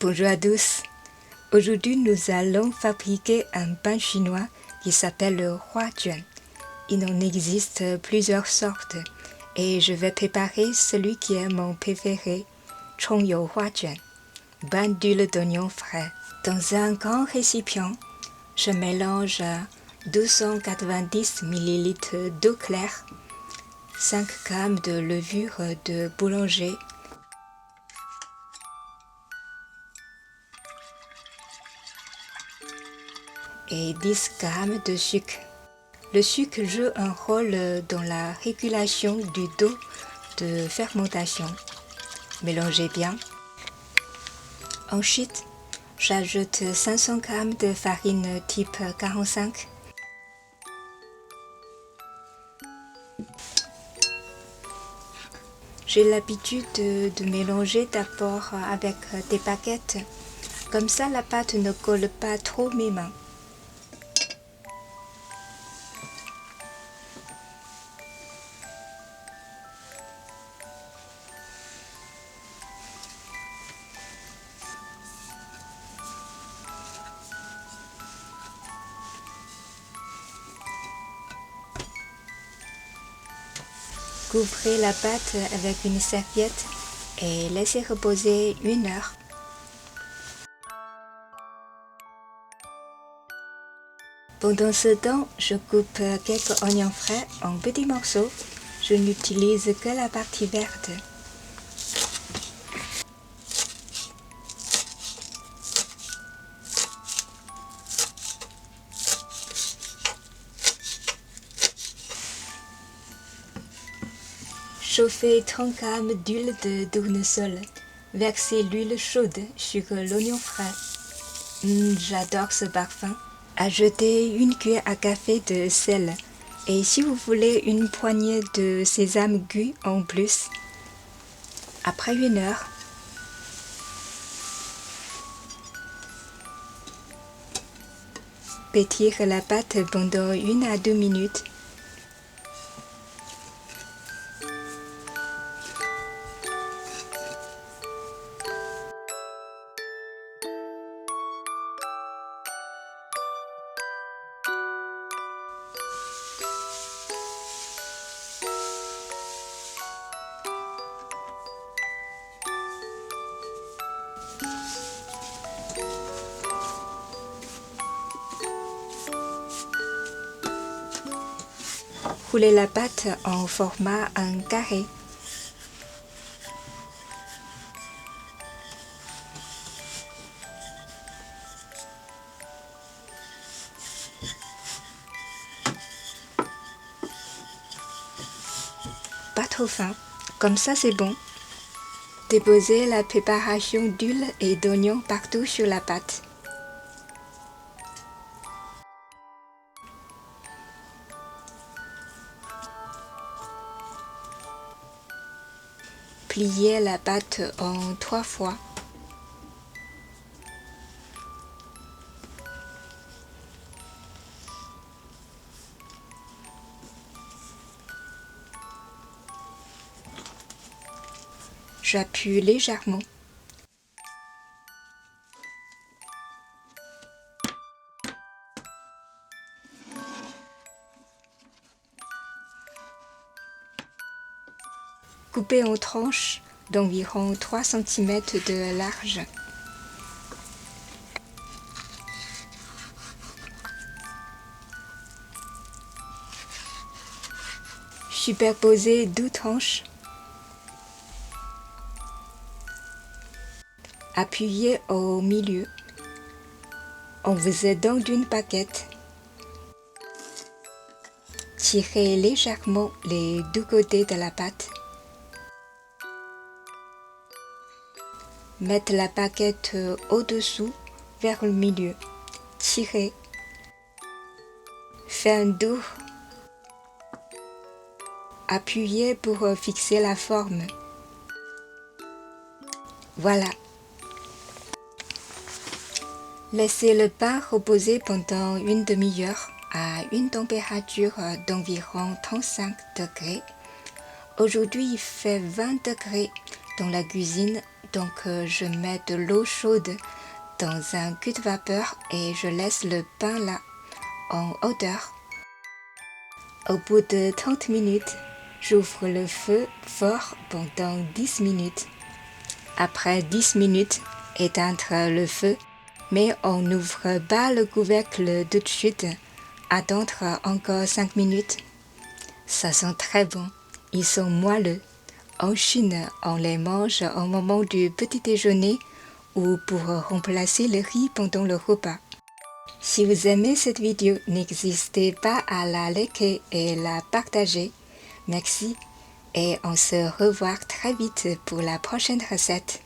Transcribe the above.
Bonjour à tous. Aujourd'hui, nous allons fabriquer un pain chinois qui s'appelle le huajuan. Il en existe plusieurs sortes et je vais préparer celui qui est mon préféré, chongyou huajuan, bain d'huile d'oignon frais. Dans un grand récipient, je mélange 290 ml d'eau claire, 5 g de levure de boulanger, et 10 g de sucre. Le sucre joue un rôle dans la régulation du taux de fermentation. Mélangez bien. Ensuite, j'ajoute 500 g de farine type 45. J'ai l'habitude de mélanger d'abord avec des baguettes. Comme ça, la pâte ne colle pas trop mes mains. Couvrez la pâte avec une serviette et laissez reposer 1 heure. Pendant ce temps, je coupe quelques oignons frais en petits morceaux. Je n'utilise que la partie verte. Chauffez 30 g d'huile de tournesol. Versez l'huile chaude sur l'oignon frais. J'adore ce parfum. Ajoutez 1 cuillère à café de sel. Et si vous voulez une poignée de sésame cuit en plus. Après 1 heure, pétrir la pâte pendant 1 à 2 minutes. Roulez la pâte en format un carré. Pas trop fin, comme ça c'est bon. Déposez la préparation d'huile et d'oignon partout sur la pâte. Pliez la pâte en 3 fois. J'appuie légèrement. Coupez en tranches d'environ 3 cm de large. Superposez 2 tranches. Appuyez au milieu en vous aidant d'une baguette. Tirez légèrement les 2 côtés de la pâte. Mettez la baguette au-dessous vers le milieu. Tirez. Faites un tour. Appuyez pour fixer la forme. Voilà. Laissez le pain reposer pendant 1 demi-heure à une température d'environ 35 degrés. Aujourd'hui, il fait 20 degrés dans la cuisine Donc je mets de l'eau chaude dans un cul de vapeur et je laisse le pain là, en hauteur. Au bout de 30 minutes, j'ouvre le feu fort pendant 10 minutes. Après 10 minutes, éteindre le feu, mais on n'ouvre pas le couvercle tout de suite. Attendre encore 5 minutes. Ça sent très bon. Ils sont moelleux. En Chine, on les mange au moment du petit déjeuner ou pour remplacer le riz pendant le repas. Si vous aimez cette vidéo, n'hésitez pas à la liker et la partager. Merci et on se revoit très vite pour la prochaine recette.